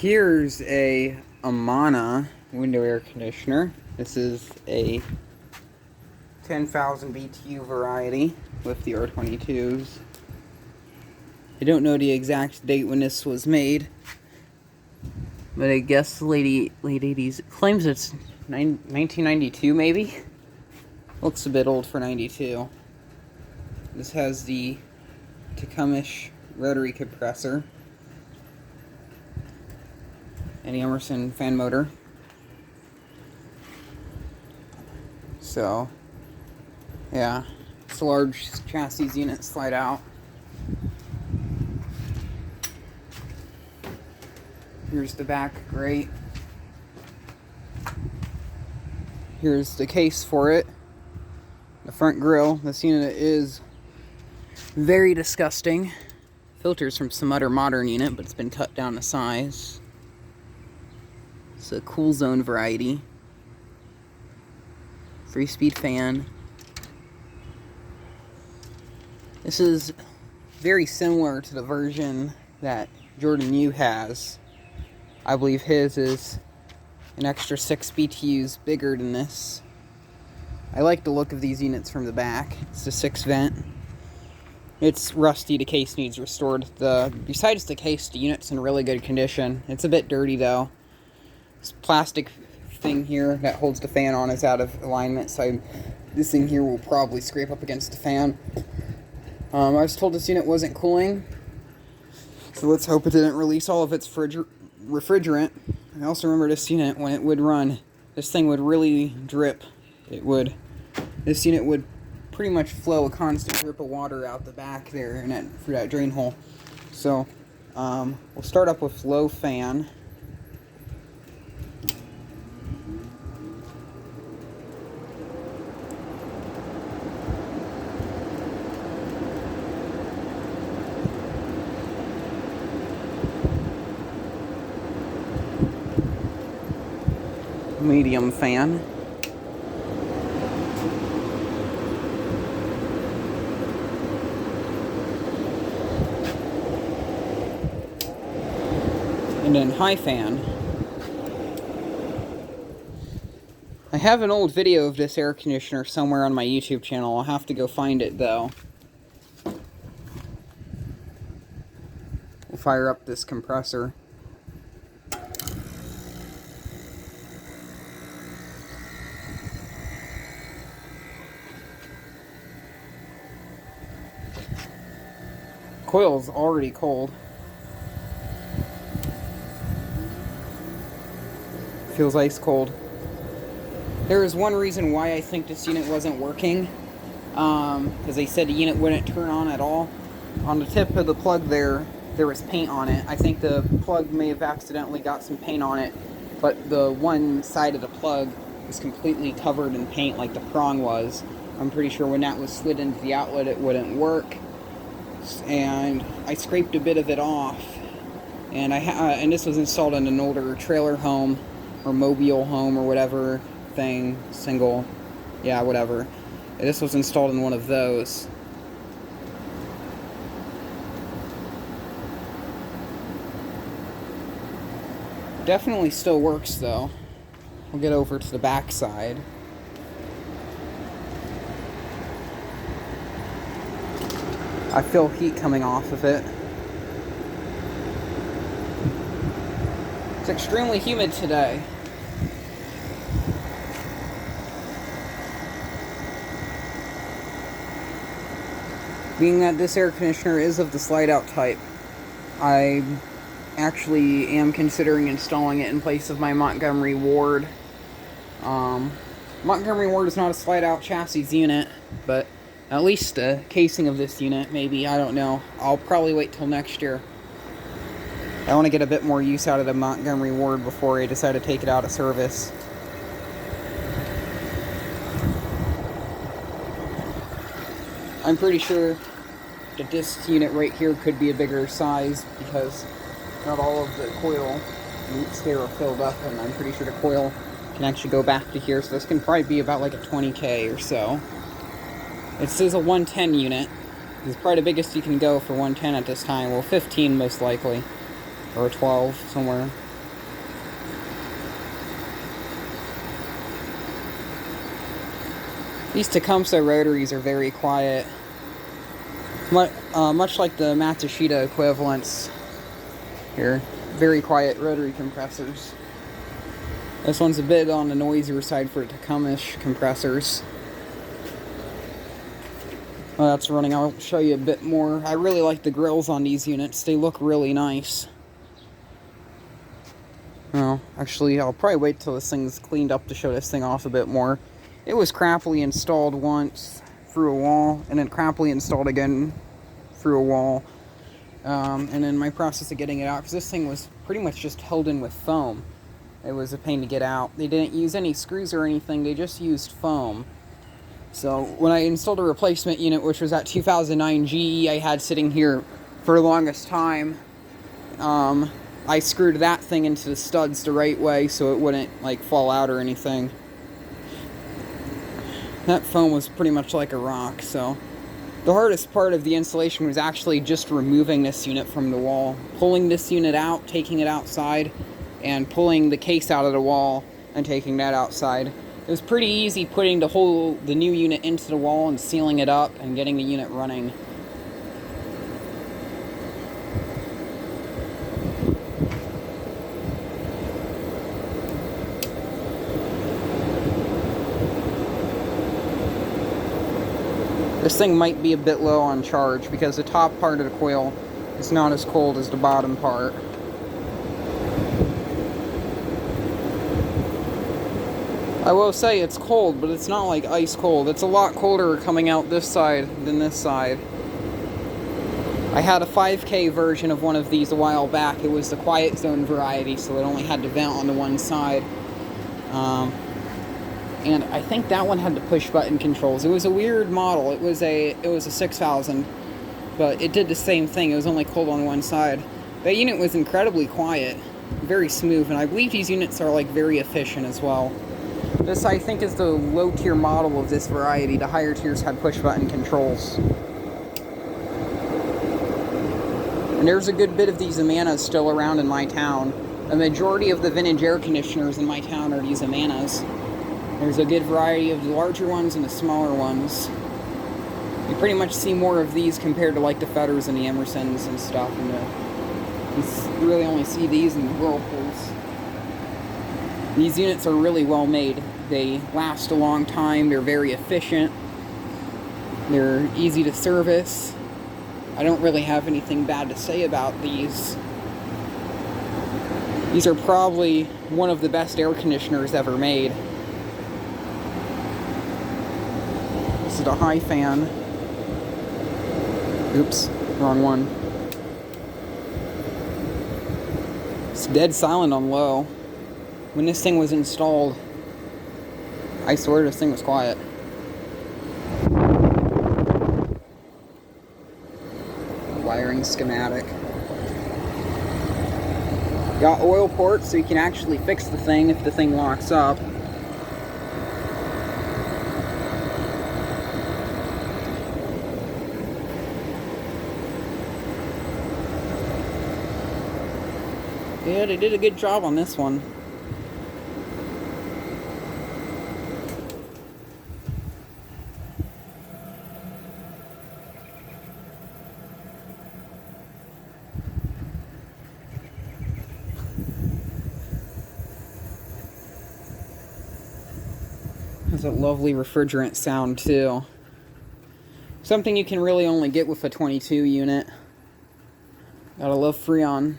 Here's a Amana window air conditioner. This is a 10,000 BTU variety with the R22s. I don't know the exact date when this was made, but I guess the late 80s. It claims it's 1992 maybe? Looks a bit old for 92. This has the Tecumseh rotary compressor and the Emerson fan motor. So, yeah, it's a large chassis unit, slide out. Here's the back grate. Here's the case for it. The front grille. This unit is very disgusting. Filters from some other modern unit, but it's been cut down to size. It's a cool zone variety. 3-speed fan. This is very similar to the version that Jordan U has. I believe his is an extra 6 BTUs bigger than this. I like the look of these units from the back. It's a 6 vent. It's rusty, the case needs restored. Besides the case, the unit's in really good condition. It's a bit dirty though. This plastic thing here that holds the fan on is out of alignment, so this thing here will probably scrape up against the fan. I was told this unit wasn't cooling, so let's hope it didn't release all of its refrigerant. I also remember this unit, when it would run, this thing would really drip. This unit would pretty much flow a constant drip of water out the back there through that drain hole. So we'll start up with low fan. Medium fan. And then high fan. I have an old video of this air conditioner somewhere on my YouTube channel. I'll have to go find it though. We'll fire up this compressor. Coil's already cold. Feels ice cold. There is one reason why I think this unit wasn't working. Because they said the unit wouldn't turn on at all. On the tip of the plug there was paint on it. I think the plug may have accidentally got some paint on it, but the one side of the plug was completely covered in paint like the prong was. I'm pretty sure when that was slid into the outlet it wouldn't work. And I scraped a bit of it off, and and this was installed in an older trailer home or mobile home or whatever thing, single, yeah, whatever. And this was installed in one of those. Definitely still works though. We'll get over to the back side. I feel heat coming off of it. It's extremely humid today. Being that this air conditioner is of the slide-out type, I actually am considering installing it in place of my Montgomery Ward. Montgomery Ward is not a slide-out chassis unit, but at least the casing of this unit, maybe, I don't know. I'll probably wait till next year. I want to get a bit more use out of the Montgomery Ward before I decide to take it out of service. I'm pretty sure that this unit right here could be a bigger size because not all of the coil loops here are filled up, and I'm pretty sure the coil can actually go back to here, so this can probably be about like a 20K or so. It says a 110 unit. It's probably the biggest you can go for 110 at this time. Well, 15 most likely. Or 12, somewhere. These Tecumseh rotaries are very quiet. Much like the Matsushita equivalents here. Very quiet rotary compressors. This one's a bit on the noisier side for Tecumseh compressors. Well, that's running. I'll show you a bit more. I really like the grills on these units. They look really nice. Well, actually, I'll probably wait till this thing's cleaned up to show this thing off a bit more. It was crappily installed once through a wall, and then crappily installed again through a wall. And then my process of getting it out, because this thing was pretty much just held in with foam. It was a pain to get out. They didn't use any screws or anything, they just used foam. So when I installed a replacement unit, which was that 2009 GE I had sitting here for the longest time, I screwed that thing into the studs the right way so it wouldn't like fall out or anything. That foam was pretty much like a rock, so the hardest part of the installation was actually just removing this unit from the wall. Pulling this unit out, taking it outside, and pulling the case out of the wall and taking that outside. It was pretty easy putting the new unit into the wall and sealing it up and getting the unit running. This thing might be a bit low on charge because the top part of the coil is not as cold as the bottom part. I will say it's cold, but it's not like ice cold. It's a lot colder coming out this side than this side. I had a 5K version of one of these a while back. It was the quiet zone variety, so it only had to vent on the one side. And I think that one had the push button controls. It was a weird model. It was a 6000, but it did the same thing. It was only cold on one side. That unit was incredibly quiet, very smooth, and I believe these units are like very efficient as well. This, I think, is the low-tier model of this variety. The higher tiers had push-button controls. And there's a good bit of these Amanas still around in my town. A majority of the vintage air conditioners in my town are these Amanas. There's a good variety of the larger ones and the smaller ones. You pretty much see more of these compared to like the Fetters and the Emersons and stuff. And you really only see these in the Whirlpools. These units are really well made. They last a long time, they're very efficient, they're easy to service. I don't really have anything bad to say about these. These are probably one of the best air conditioners ever made. This is a high fan. Oops, wrong one. It's dead silent on low. When this thing was installed, I swear this thing was quiet. Wiring schematic. Got oil ports so you can actually fix the thing if the thing locks up. Yeah, they did a good job on this one. Has a lovely refrigerant sound too. Something you can really only get with a 22 unit. Gotta love Freon.